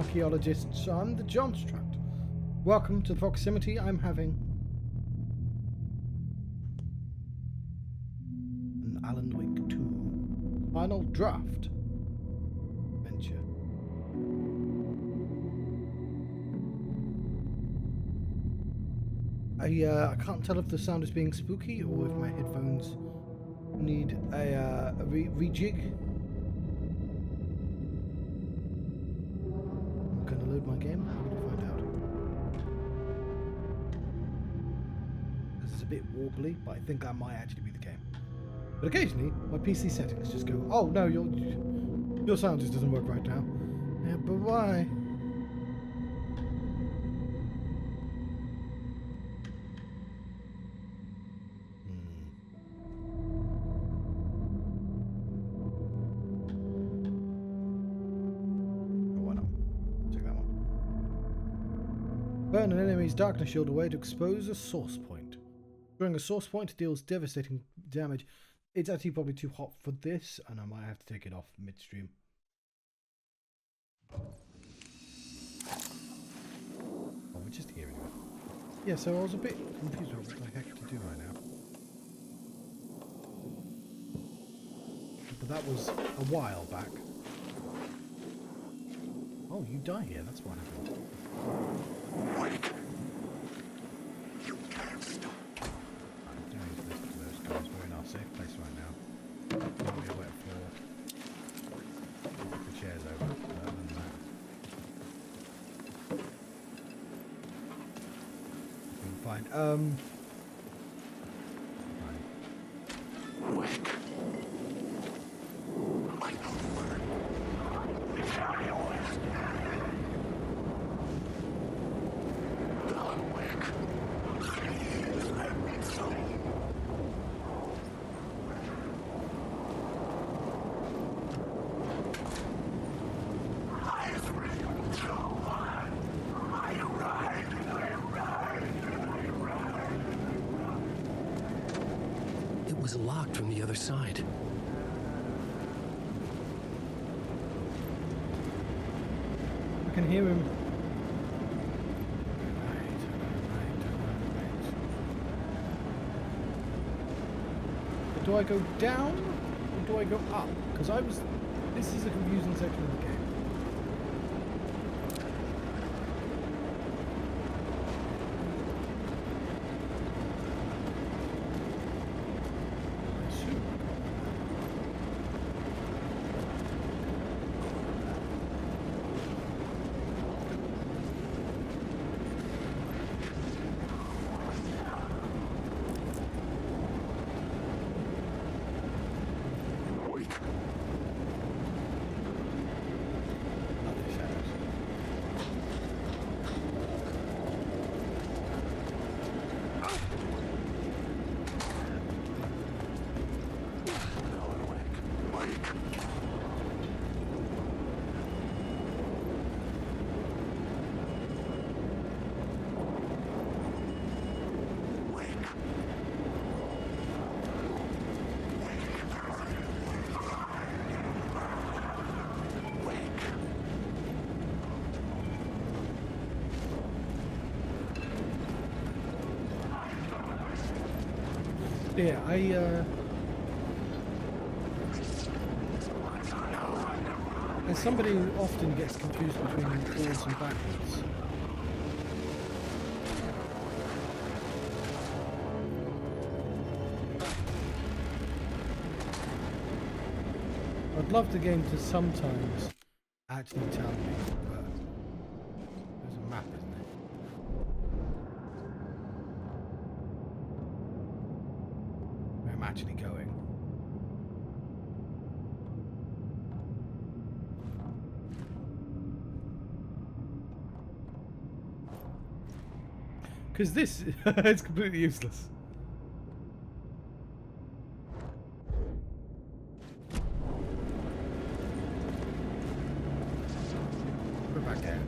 archaeologists. I'm the Johnstruct. Welcome to the proximity I'm having. An Alan Wake 2 final draft venture. I can't tell if the sound is being spooky or if my headphones need a rejig. I'm gonna load my game. I'm gonna find out. This is a bit wobbly, but I think that might actually be the game. But occasionally, my PC settings just go, "Oh no, your sound just doesn't work right now." Yeah, but why? Burn an enemy's darkness shield away to expose a source point. During a source point deals devastating damage. It's actually probably too hot for this, and I might have to take it off midstream. Oh, we're just here anyway. Yeah, so I was a bit confused about what the heck to do right now. But that was a while back. Oh, you die here, that's what happened. Wake. You can't stop. I'm doing this to those guys. We're in our safe place right now. There'll be a wet floor. The chair's over. Other than that. We'll find. Wake. I know the word. It's how you always. It was locked from the other side. I can hear him. Do I go down or do I go up? Because this is a confusing section of the game. Yeah, as somebody who often gets confused between forwards and backwards. I'd love the game to sometimes actually tell me, but there's a map, isn't it? Where I'm actually going. Because this it's completely useless. We're back there.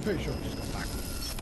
I'm pretty sure I've just gone backwards.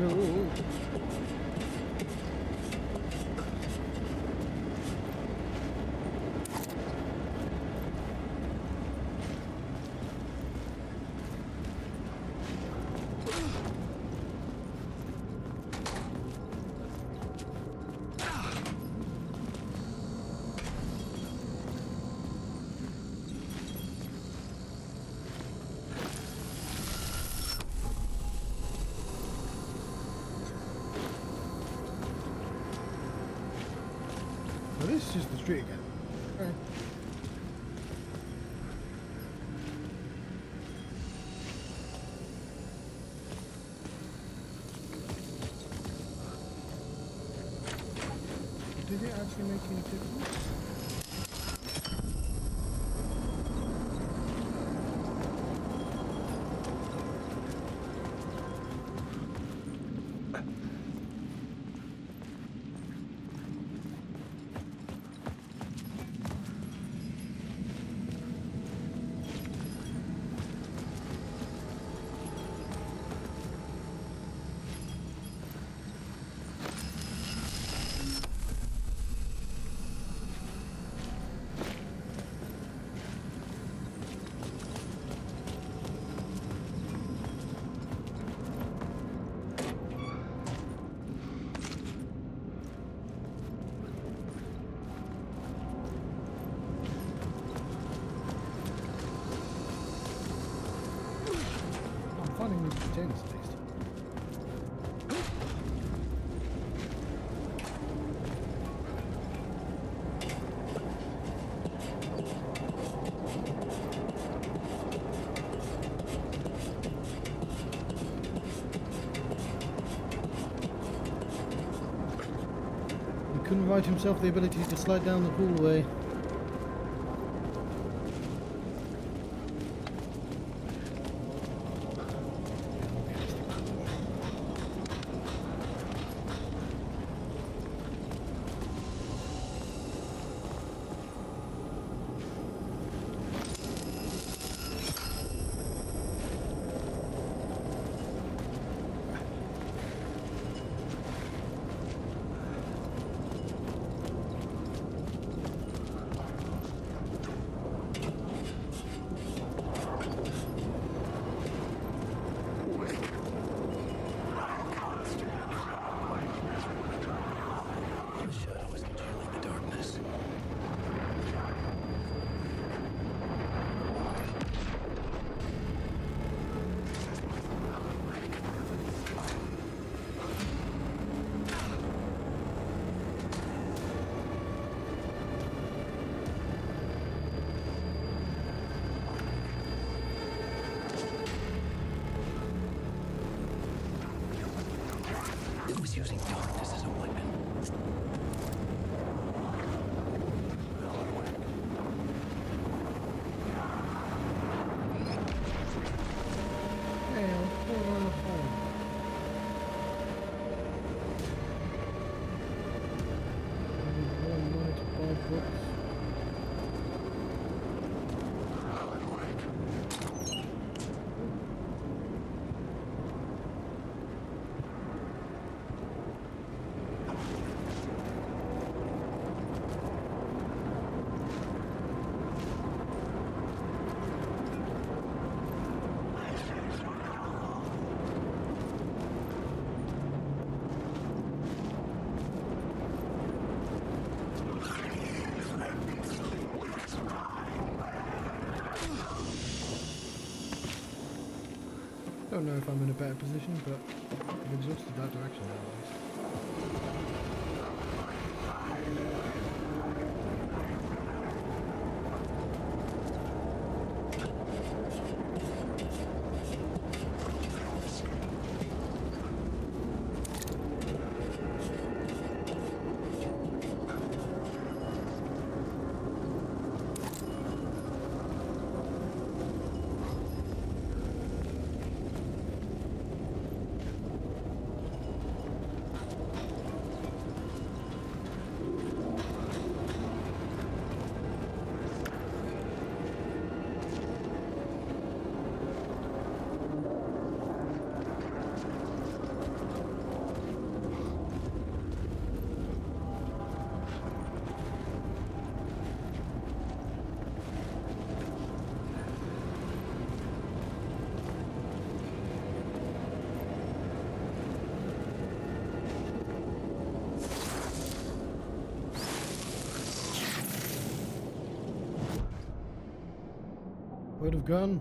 Oh. Well, this is just the street again. Alright. Did it actually make any difference? Finding these containers at least. He couldn't write himself the ability to slide down the poolway. was using darkness as a weapon. Hey, what's going on the phone? I need more money to buy books. Don't know if I'm in a better position, but I've exhausted that direction now at least. Word of gun.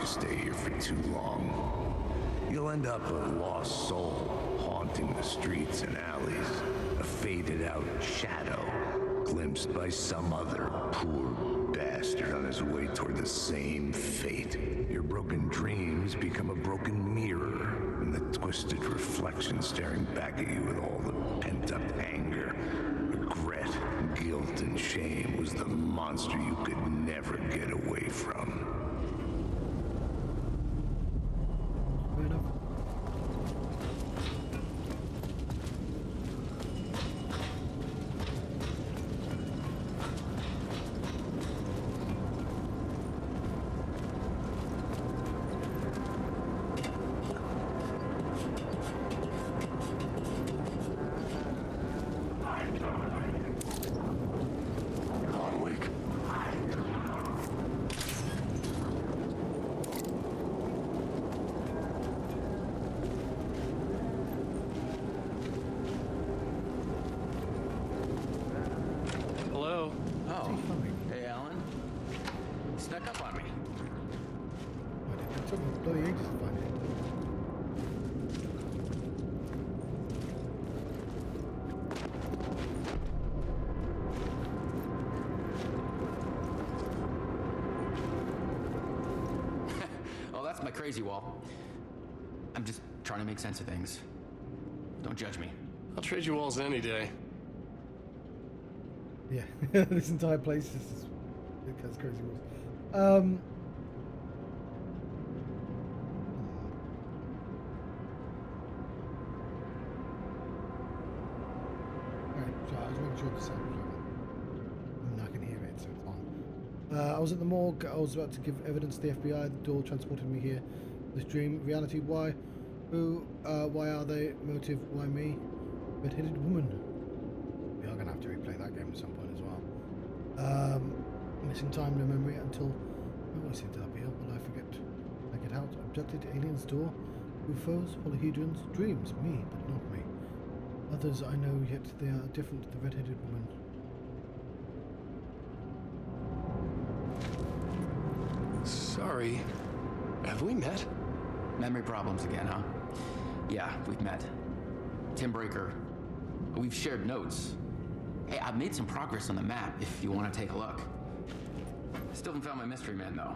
Stay here for too long. You'll end up a lost soul, haunting the streets and alleys, a faded-out shadow, glimpsed by some other poor bastard on his way toward the same fate. Your broken dreams become a broken mirror, and the twisted reflection staring back at you with all the pent-up anger, regret, guilt, and shame was the monster you could never get away from. My crazy wall. I'm just trying to make sense of things. Don't judge me. I'll trade you walls any day. Yeah, this entire place is it has crazy walls. Alright, so I was making sure the sound was over. I mean, I can hear it, so it's on. I was at the morgue. I was about to give evidence to the FBI. The door transported me here. This dream, reality. Why? Who? Why are they? Motive? Why me? Red-headed woman. We are gonna have to replay that game at some point as well. Missing time, no memory until. I always seem to appear. Will I forget? I get out. Abducted. Aliens. Door. UFOs. Polyhedrons. Dreams. Me, but not me. Others I know, yet they are different. The red-headed woman. Sorry. Have we met? Memory problems again, huh? Yeah, we've met. Tim Breaker. We've shared notes. Hey, I've made some progress on the map if you want to take a look. Still haven't found my mystery man, though.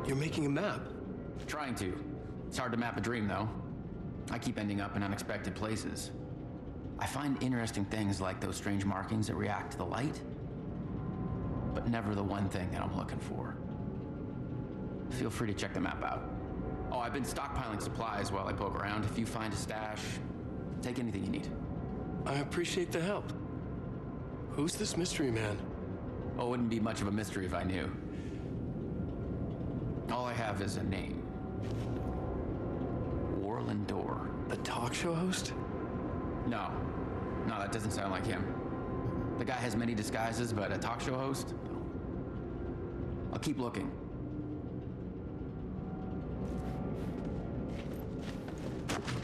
You're making a map. Trying to. It's hard to map a dream, though. I keep ending up in unexpected places. I find interesting things like those strange markings that react to the light, but never the one thing that I'm looking for. Feel free to check the map out. Oh, I've been stockpiling supplies while I poke around. If you find a stash, take anything you need. I appreciate the help. Who's this mystery man? Oh, it wouldn't be much of a mystery if I knew. All I have is a name. Warland Door. The talk show host? No, that doesn't sound like him. The guy has many disguises, but a talk show host? No. I'll keep looking.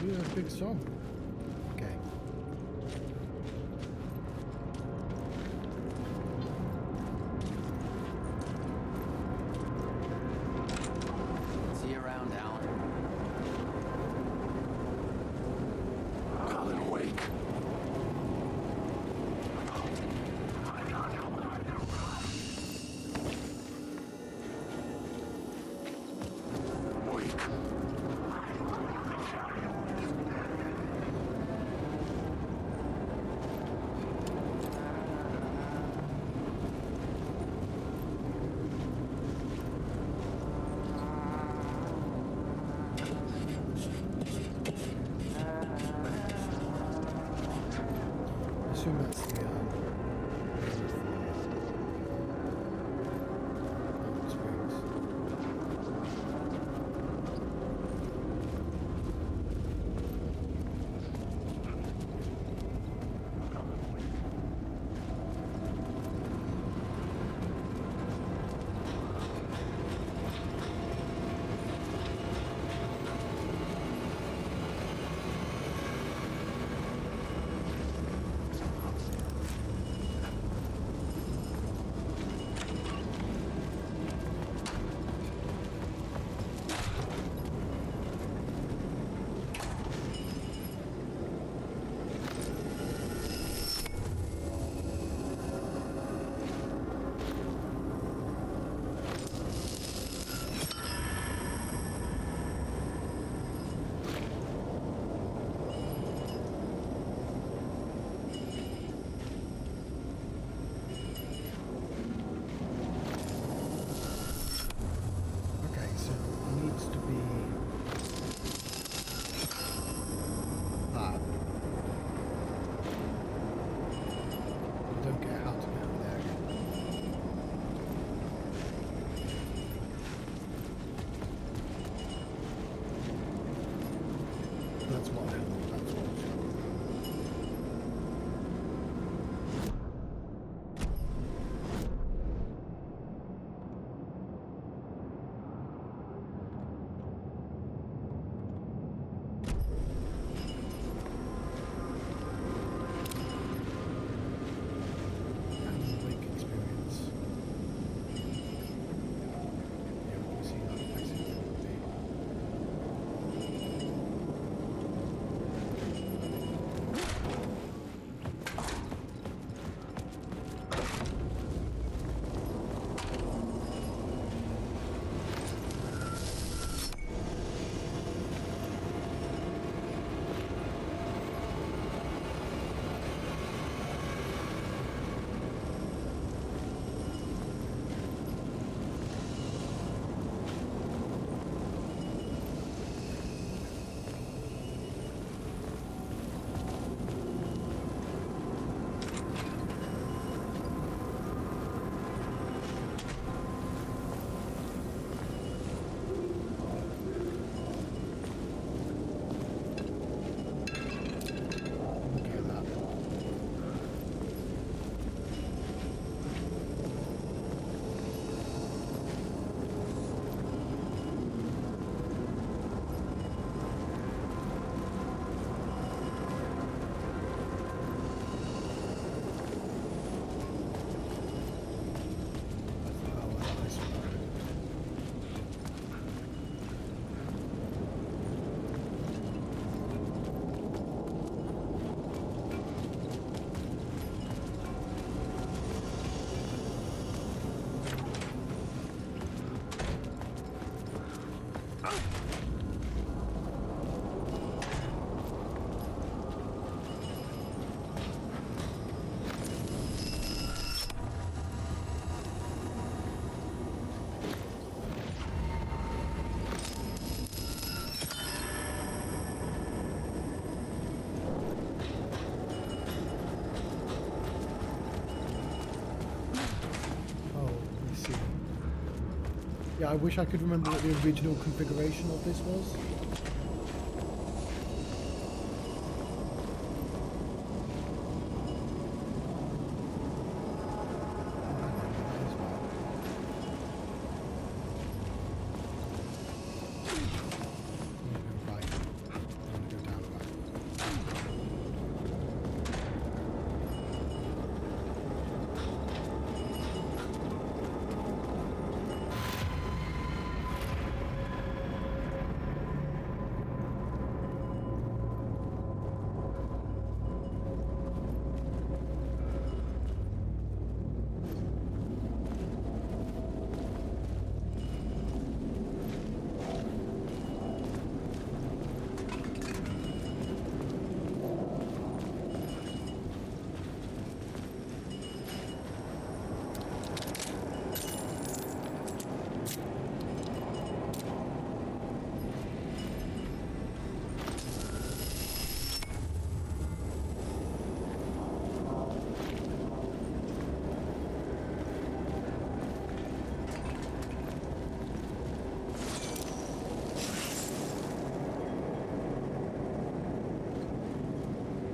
Ooh, that's a big song. Okay. See you around, Alan. Colin, wake. Wake. I assume that's the springs. Yeah, I wish I could remember what the original configuration of this was.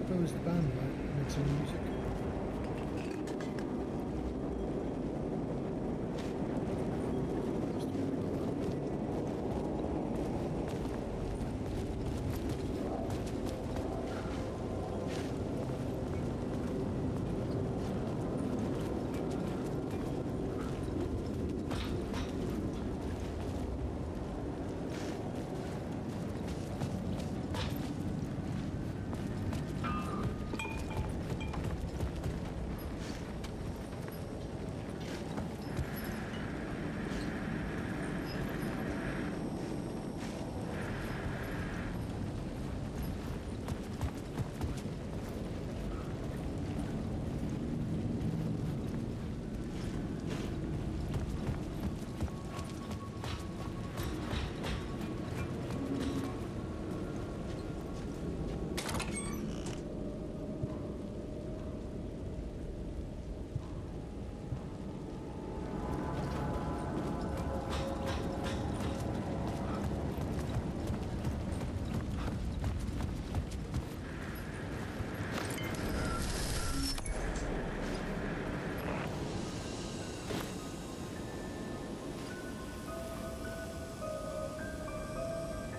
Where was the band, right? Mixing music.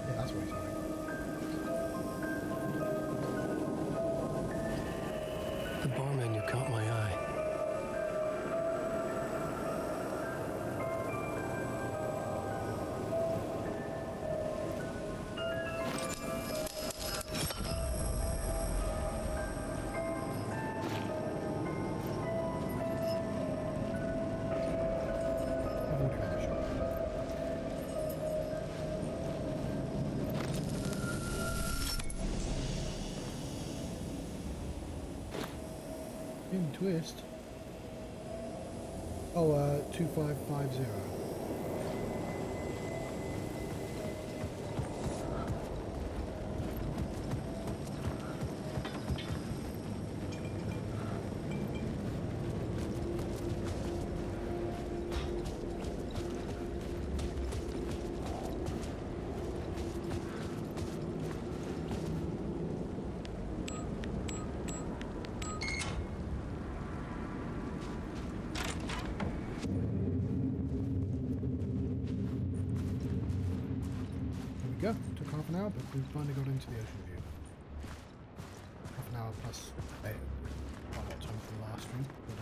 Yeah, that's what he's having. The bar menu caught my eye. I've already got the shop. In twist. Oh, 2550. Go. Took half an hour, but we finally got into the ocean view. Half an hour plus quite a lot of time for the last stream, but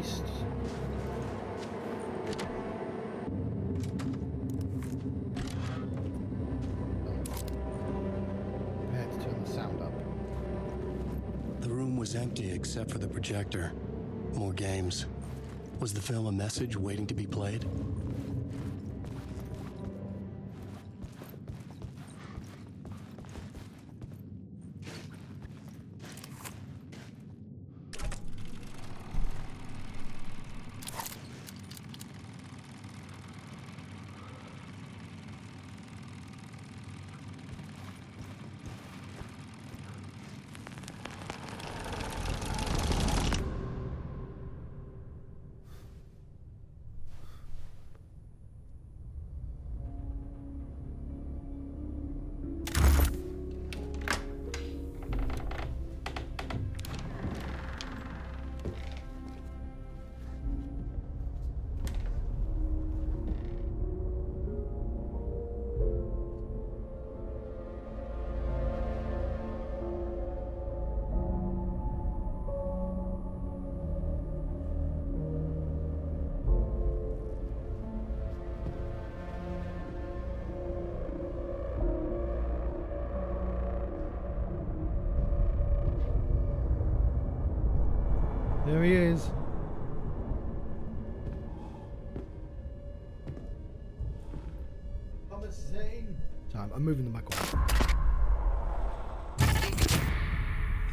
beasts. I had to turn the sound up. The room was empty except for the projector. More games. Was the film a message waiting to be played? There he is. Thomas Zane. Sorry, I'm moving the mic on.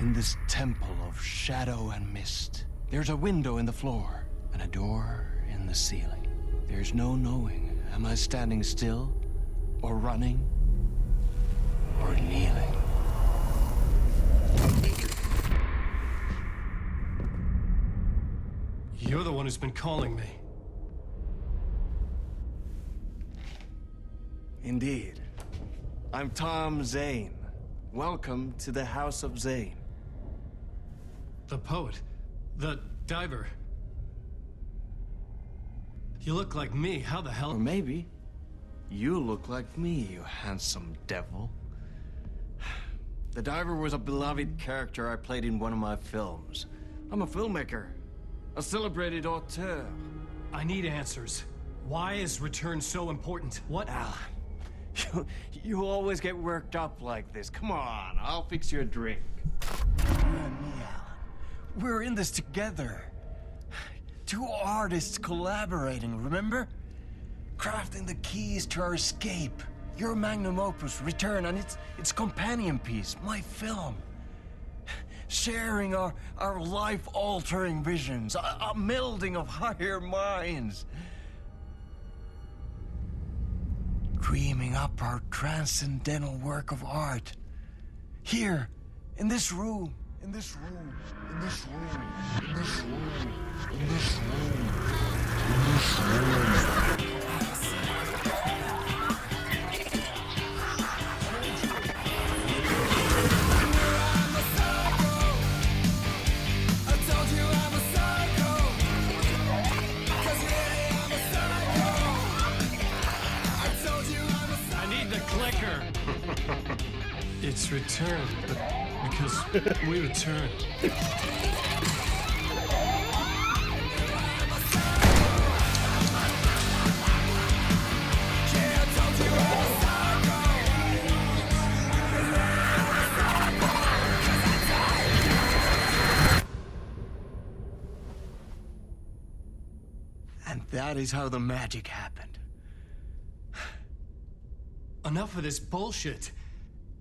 In this temple of shadow and mist, there's a window in the floor and a door in the ceiling. There's no knowing, am I standing still, or running, or kneeling? You're the one who's been calling me. Indeed. I'm Tom Zane. Welcome to the House of Zane. The poet. The diver. You look like me. How the Or hell? maybe you look like me, you handsome devil. The diver was a beloved character I played in one of my films. I'm a filmmaker, a celebrated auteur. I need answers. Why is return so important? What? Alan, you always get worked up like this. Come on, I'll fix you a drink. You and me, Alan. We're in this together. Two artists collaborating, remember? Crafting the keys to our escape. Your magnum opus, Return, and its companion piece, my film. Sharing our life-altering visions, a melding of higher minds. Dreaming up our transcendental work of art. Here, in this room, in this room, in this room, in this room, in this room, in this room. It's return, because we return. And that is how the magic happened. Enough of this bullshit.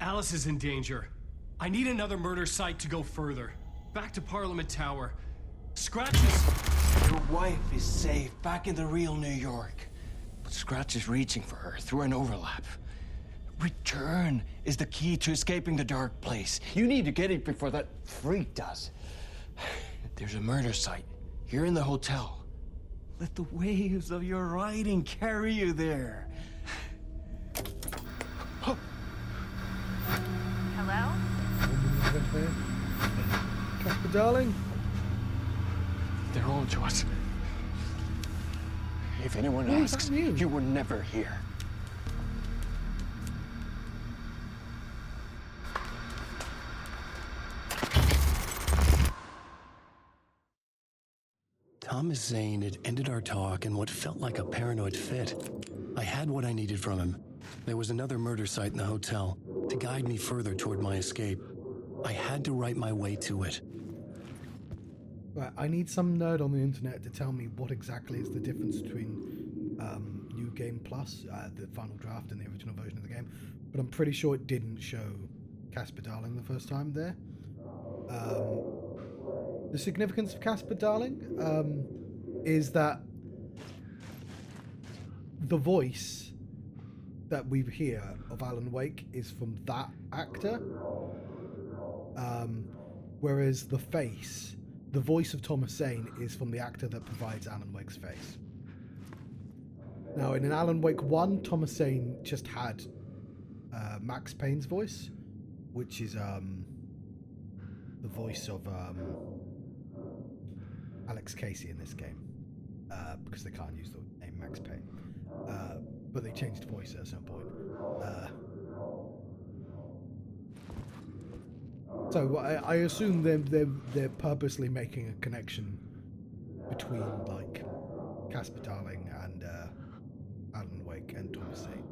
Alice is in danger. I need another murder site to go further. Back to Parliament Tower. Scratches. Your wife is safe, back in the real New York. But Scratch is reaching for her through an overlap. Return is the key to escaping the dark place. You need to get it before that freak does. There's a murder site here in the hotel. Let the waves of your writing carry you there. Hello? Casper, darling. They're all to us. If anyone What does asks, that mean? you were never here. Thomas Zane had ended our talk in what felt like a paranoid fit. I had what I needed from him. There was another murder site in the hotel to guide me further toward my escape. I had to write my way to it. Right, I need some nerd on the internet to tell me what exactly is the difference between New Game Plus, the final draft, and the original version of the game. But I'm pretty sure it didn't show Casper Darling the first time there. The significance of Casper Darling is that the voice that we hear of Alan Wake is from that actor, whereas the voice of Thomas Zane is from the actor that provides Alan Wake's face. Now, in an Alan Wake 1, Thomas Zane just had Max Payne's voice, which is the voice of Alex Casey in this game, because they can't use the name Max Payne. But they changed voice at some point. So I assume they're purposely making a connection between like Casper Darling and Alan Wake and Thomas Zane.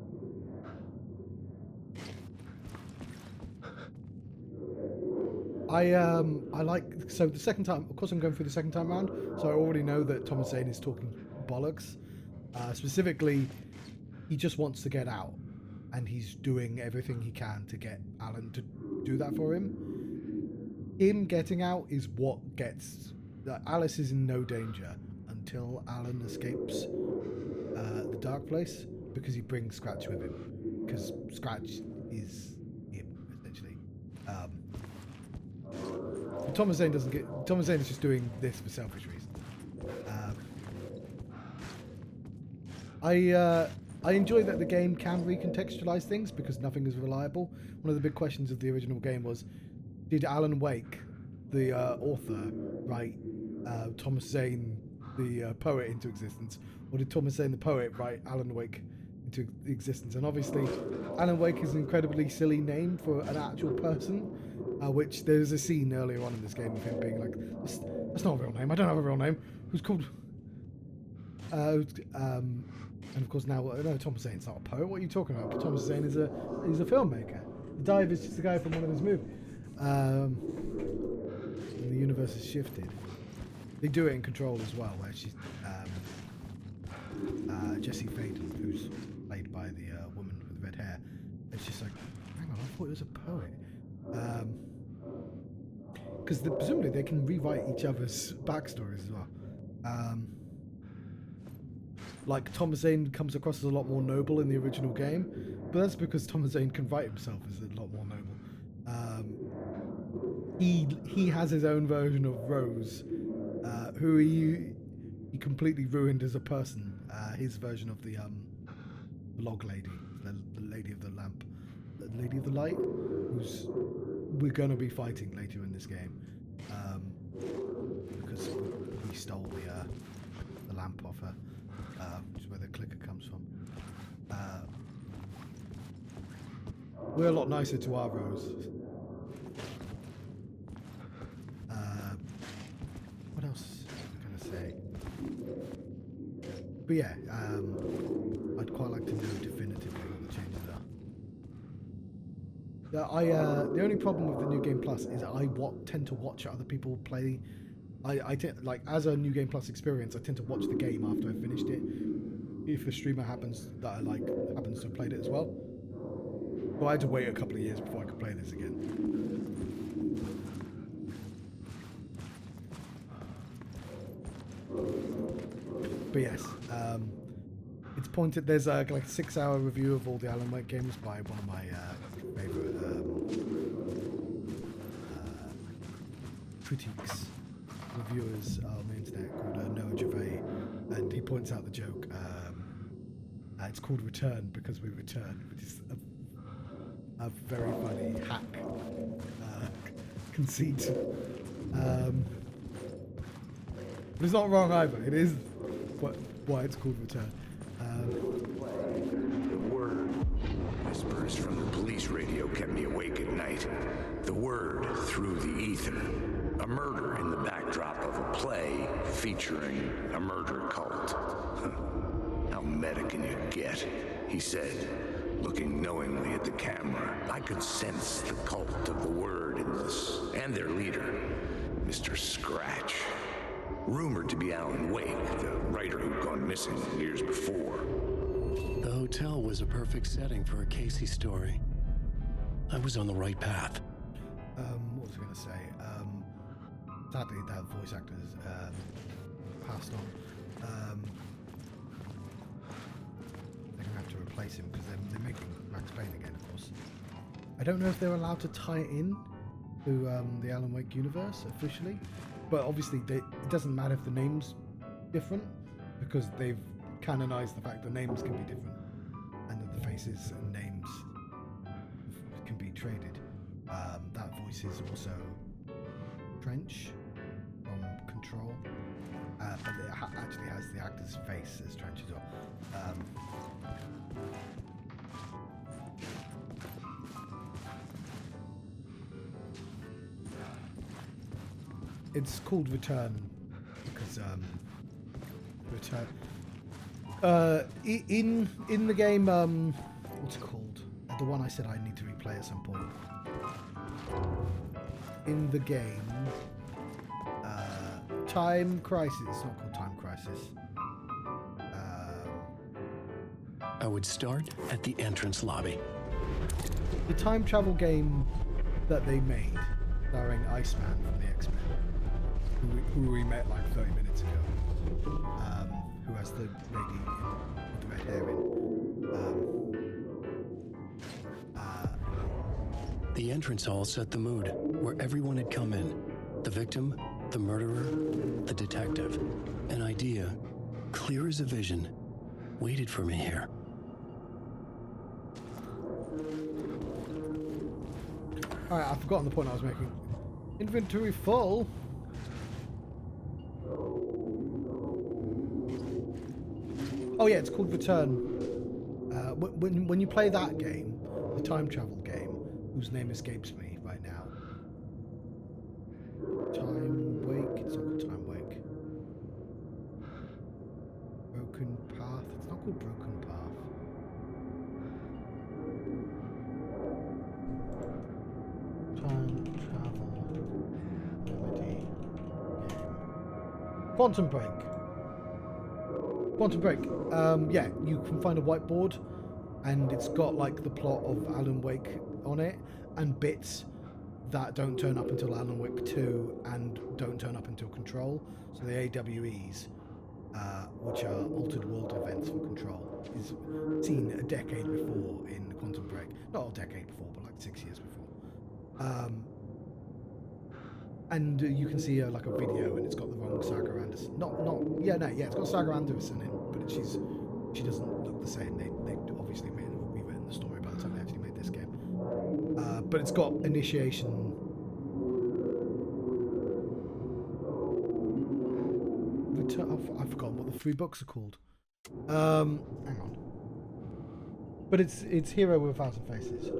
I like, so the second time, of course I'm going through the second time around, so I already know that Thomas Zane is talking bollocks. Specifically, he just wants to get out, and he's doing everything he can to get Alan to do that for him. Him getting out is what gets... Alice is in no danger until Alan escapes the dark place, because he brings Scratch with him, because Scratch is him, essentially. Thomas Zane doesn't get... Thomas Zane is just doing this for selfish reasons. I enjoy that the game can recontextualize things because nothing is reliable. One of the big questions of the original game was, did Alan Wake, the author, write Thomas Zane, the poet, into existence, or did Thomas Zane, the poet, write Alan Wake into existence? And obviously, Alan Wake is an incredibly silly name for an actual person, which there's a scene earlier on in this game of him being like, that's not a real name, I don't have a real name, who's called... and of course now, no, Thomas Zane's not a poet. What are you talking about? Thomas Zane is a filmmaker. The Dive is just a guy from one of his movies. And the universe has shifted. They do it in Control as well, where she's Jesse Faden, who's played by the woman with red hair. It's just like, hang on, I thought it was a poet. Because presumably they can rewrite each other's backstories as well. Like, Thomas Zane comes across as a lot more noble in the original game, but that's because Thomas Zane can write himself as a lot more noble. He has his own version of Rose, who he completely ruined as a person. His version of the log lady, the lady of the lamp, the lady of the light, who's we're going to be fighting later in this game, because we stole the lamp off her. Which is where the clicker comes from. We're a lot nicer to our Rose. What else was I going to say? But yeah, I'd quite like to know definitively what the changes are. The only problem with the New Game Plus is I tend to watch other people play. I tend, like, as a New Game Plus experience, I tend to watch the game after I've finished it. If a streamer happens to have played it as well. So I had to wait a couple of years before I could play this again. But yes, it's pointed. There's like a 6-hour review of all the Alan Wake games by one of my favorite critiques. Reviewers on the internet called Noah Gervais, and he points out the joke. It's called Return because we return, which is a very funny hack conceit. But it's not wrong either. It is why it's called Return. The word. Whispers from the police radio kept me awake at night. The word through the ether. A murder in the back backdrop of a play featuring a murder cult. How meta can you get? He said, looking knowingly at the camera. I could sense the cult of the word in this, and their leader, Mr. Scratch. Rumored to be Alan Wake, the writer who'd gone missing years before. The hotel was a perfect setting for a Casey story. I was on the right path. What was I going to say? Sadly, that voice actor has passed on. They're going to have to replace him because they're making Max Payne again, of course. I don't know if they're allowed to tie it in to the Alan Wake universe officially, but obviously it doesn't matter if the name's different because they've canonized the fact that names can be different and that the faces and names can be traded. That voice is also Trench from Control, but it actually has the actor's face as Trench as well. It's called Return because Return. In the game, what's it called? The one I said I need to replay at some point. In the game, Time Crisis. It's not called Time Crisis. I would start at the entrance lobby. The time travel game that they made, starring Iceman from the X-Men, who we met like 30 minutes ago, who has the lady with the red hair in. The entrance hall set the mood, where everyone had come in. The victim, the murderer, the detective. An idea, clear as a vision, waited for me here. Alright, I've forgotten the point I was making. Inventory full. Oh yeah, it's called Return. When you play that game, the time travel game, whose name escapes me right now. Time Wake? It's not called Time Wake. Broken Path? It's not called Broken Path. Time travel remedy game. Quantum Break. Quantum Break. Yeah, you can find a whiteboard and it's got like the plot of Alan Wake on it and bits that don't turn up until Alan Wake 2 and don't turn up until Control. So the AWEs, which are altered world events for Control, is seen a decade before in Quantum Break. Not a decade before, but like 6 years before. And you can see like a video, and it's got the wrong Saga Anderson. It's got Saga Anderson in, but she doesn't look the same. They obviously rewritten the story by the time they actually made this game. But it's got initiation. I've forgotten what the 3 books are called. Hang on. But it's Hero with 1,000 Faces.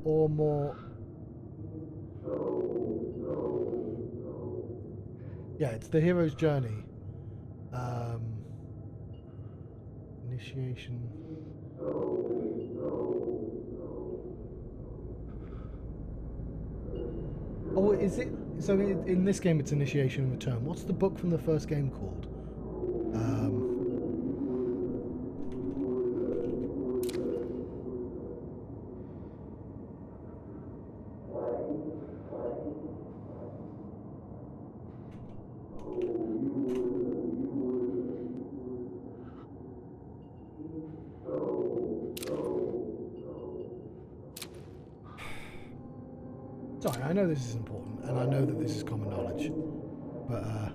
Or more. Yeah, it's the hero's journey. Initiation. Oh, is it? So in this game, it's Initiation and Return. What's the book from the first game called? Sorry, I know this is important, and I know that this is common knowledge, but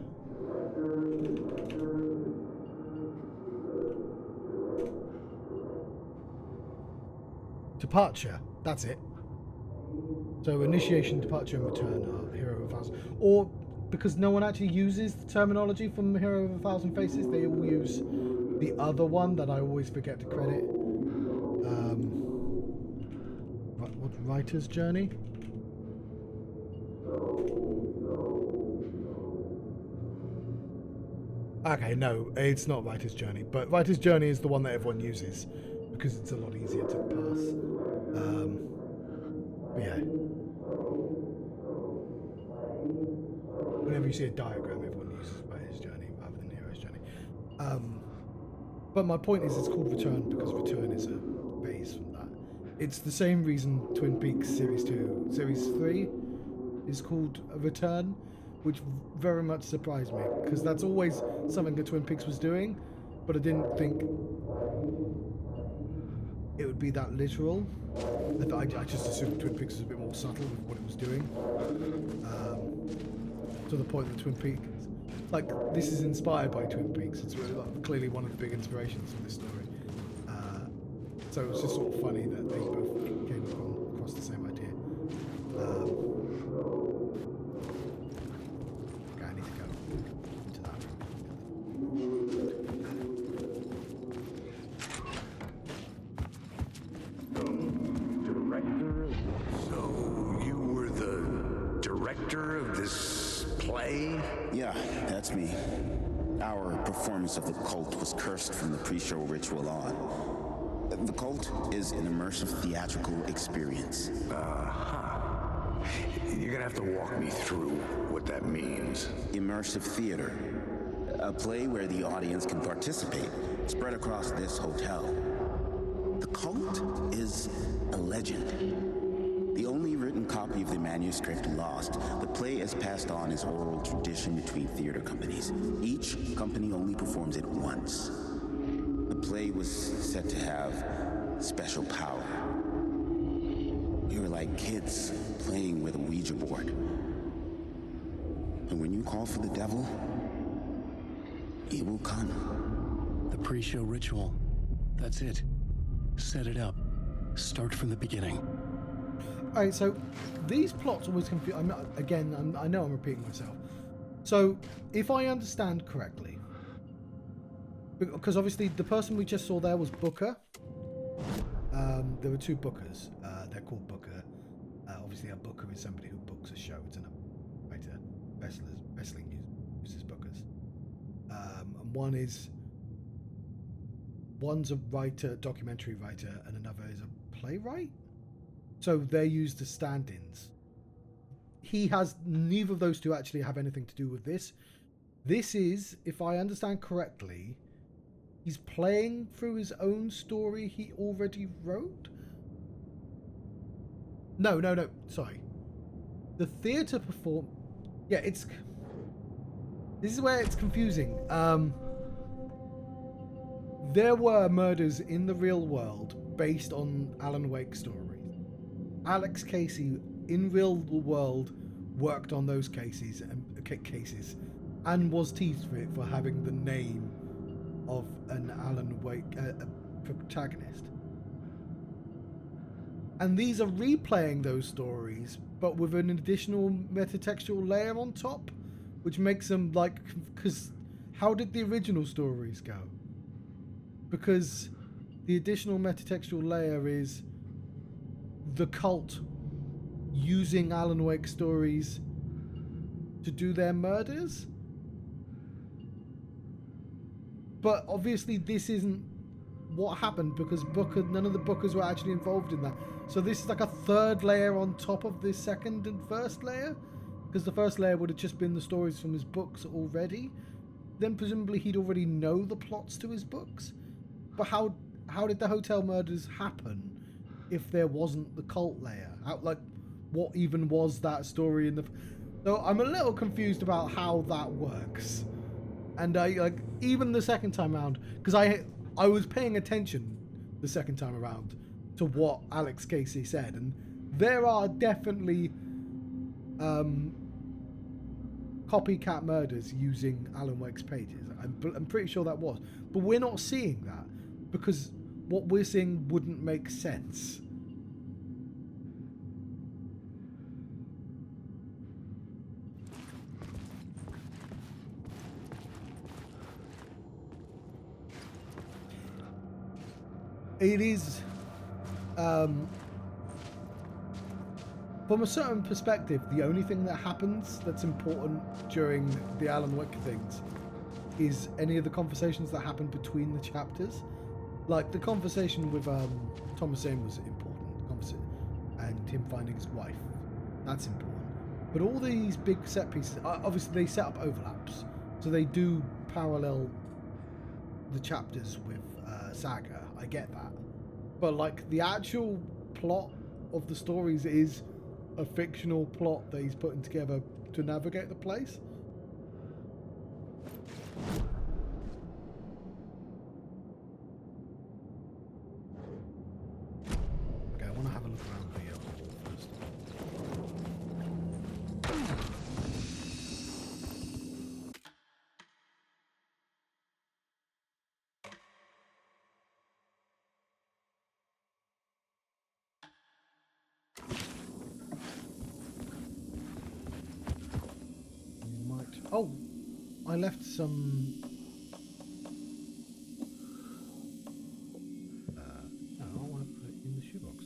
departure, that's it. So initiation, departure, and return are Hero of 1,000. Or because no one actually uses the terminology from Hero of 1,000 Faces, they all use the other one that I always forget to credit. What writer's journey? Okay, no, it's not writer's journey, but writer's journey is the one that everyone uses because it's a lot easier to pass. But yeah. Whenever you see a diagram, everyone uses writer's journey rather than hero's journey. But my point is, it's called Return because Return is a base from that. It's the same reason Twin Peaks Series 3 is called a Return, which very much surprised me because that's always something that Twin Peaks was doing, but I didn't think it would be that literal. I just assumed Twin Peaks was a bit more subtle with what it was doing. To the point that Twin Peaks, like, this is inspired by Twin Peaks. It's really, like, clearly one of the big inspirations of this story. So it was just sort of funny that they both came across the same idea. Okay, I need to go into that Director? So you were the director of this play? Yeah, that's me. Our performance of the cult was cursed from the pre-show ritual on. The cult is an immersive theatrical experience. You're gonna have to walk me through what that means. Immersive theater. A play where the audience can participate, spread across this hotel. The cult is a legend. The only written copy of the manuscript lost, the play is passed on as oral tradition between theater companies. Each company only performs it once. The play was said to have special power. We were like kids playing with a Ouija board. And when you call for the devil, he will come. The pre-show ritual. That's it. Set it up. Start from the beginning. Alright, so these plots always confuse. I know I'm repeating myself. So, if I understand correctly, because obviously the person we just saw there was Booker. There were two Bookers. They're called Booker. Obviously, a Booker is somebody who books a show. It's a writer. Wrestling uses Bookers. And one's a writer, documentary writer, and another is a playwright. So they're used as stand-ins. Neither of those two actually have anything to do with this. This is, if I understand correctly, he's playing through his own story he already wrote? No, sorry. The theatre perform... Yeah, this is where it's confusing. There were murders in the real world based on Alan Wake's story. Alex Casey, in real world, worked on those cases and was teased for it for having the name of an Alan Wake protagonist. And these are replaying those stories, but with an additional metatextual layer on top, which makes them like... Because how did the original stories go? Because the additional metatextual layer is the cult using Alan Wake stories to do their murders. But obviously this isn't what happened because none of the Bookers were actually involved in that. So this is like a third layer on top of the second and first layer, because the first layer would have just been the stories from his books already. Then presumably he'd already know the plots to his books. But how did the hotel murders happen if there wasn't the cult layer? What even was that story in the... So I'm a little confused about how that works. And even the second time around, because I was paying attention the second time around to what Alex Casey said, and there are definitely copycat murders using Alan Wake's pages. I'm pretty sure that was. But we're not seeing that because what we're seeing wouldn't make sense. It is From a certain perspective, the only thing that happens that's important during the Alan Wake things is any of the conversations that happen between the chapters. Like the conversation with Thomas Zane was important, and him finding his wife, that's important. But all these big set pieces, obviously they set up overlaps, so they do parallel the chapters with Saga. I get that, but like the actual plot of the stories is a fictional plot that he's putting together to navigate the place. Okay, I want to have a look around the hall first. Oh, I left some. No, I want to put it in the shoebox.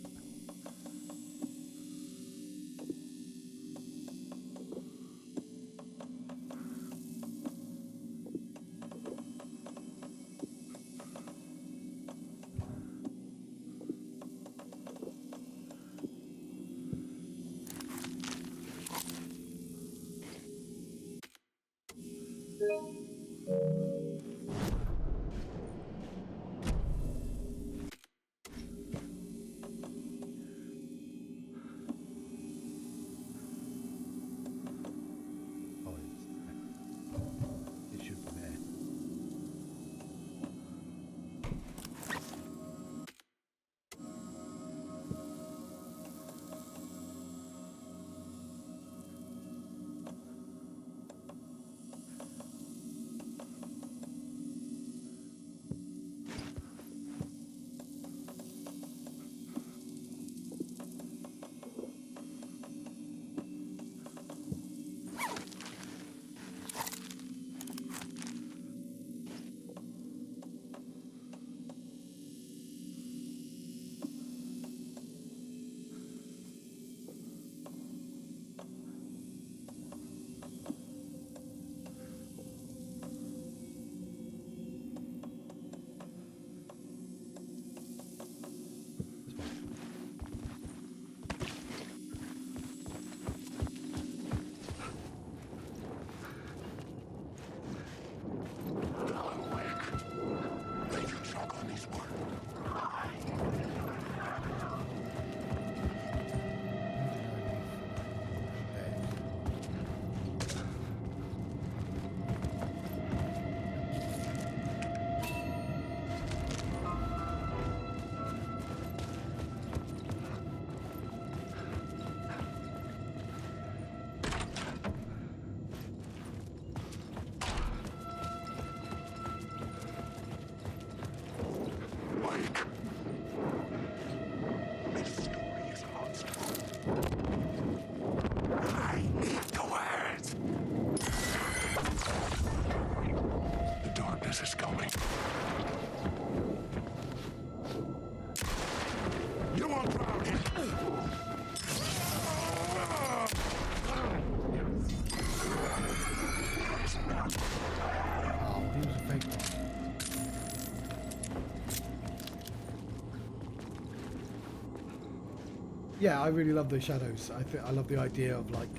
Yeah, I really love those shadows. I love the idea of like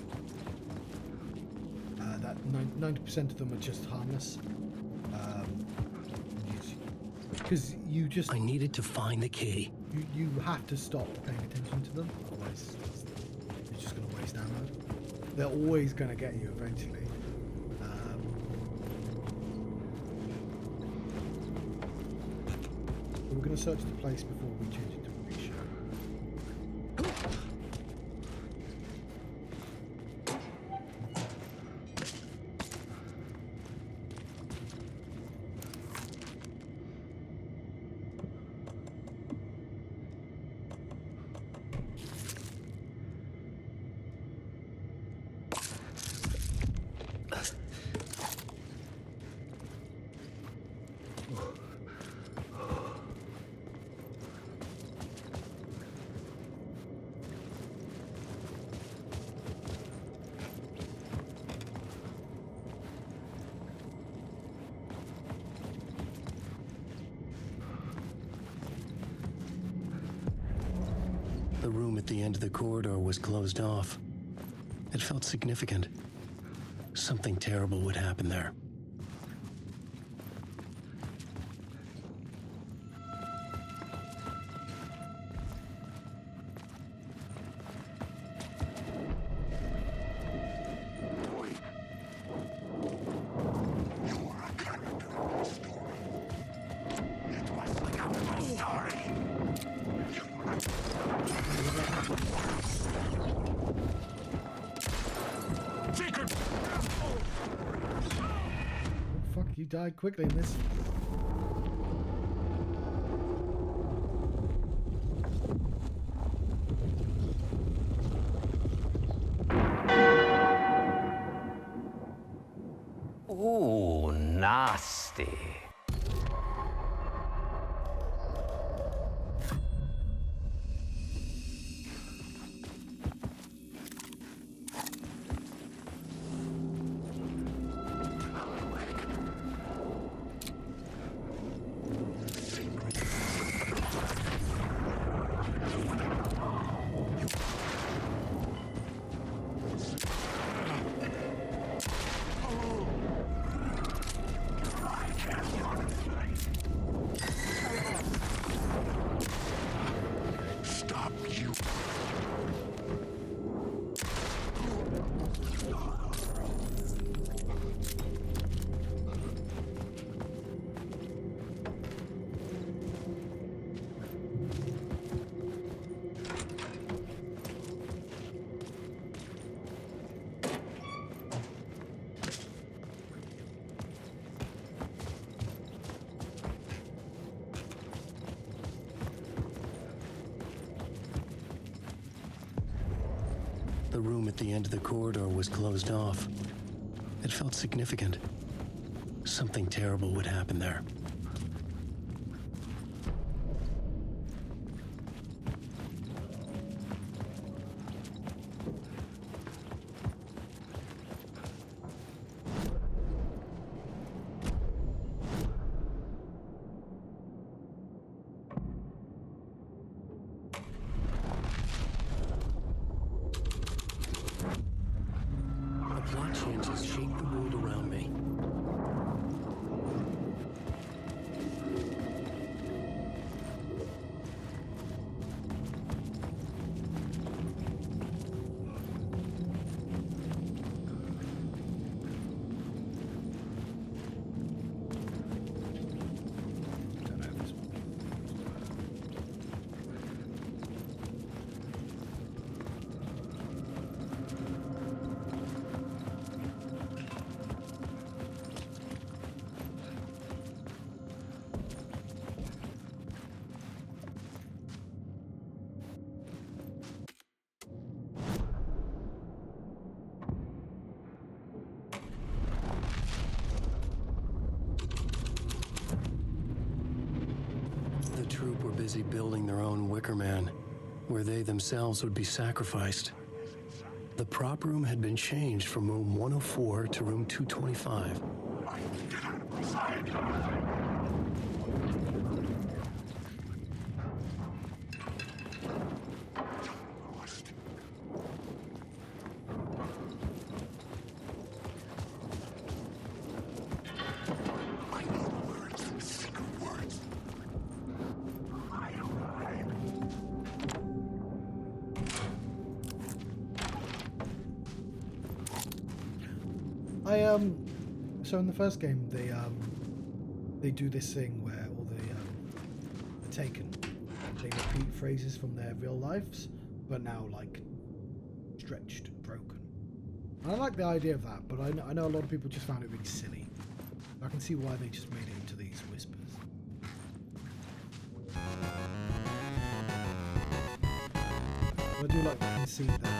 that 90% of them are just harmless. Because you just... I needed to find the key. You have to stop paying attention to them, otherwise you're just going to waste ammo. They're always going to get you eventually. We're going to search the place before we change it to a big show. The room at the end of the corridor was closed off. It felt significant. Something terrible would happen there. Fuck, you died quickly in this. Ooh, nasty. The room at the end of the corridor was closed off. It felt significant. Something terrible would happen there. The plot changes shape the world around me. Don't know if this one. The troop were busy building their own Wicker Man, where they themselves would be sacrificed. The prop room had been changed from room 104 to room 225. So in the first game, they do this thing where all the Taken, they repeat phrases from their real lives, but now like stretched, broken. And I like the idea of that, but I know a lot of people just found it really silly. I can see why they just made it into these whispers. But I do like to concede that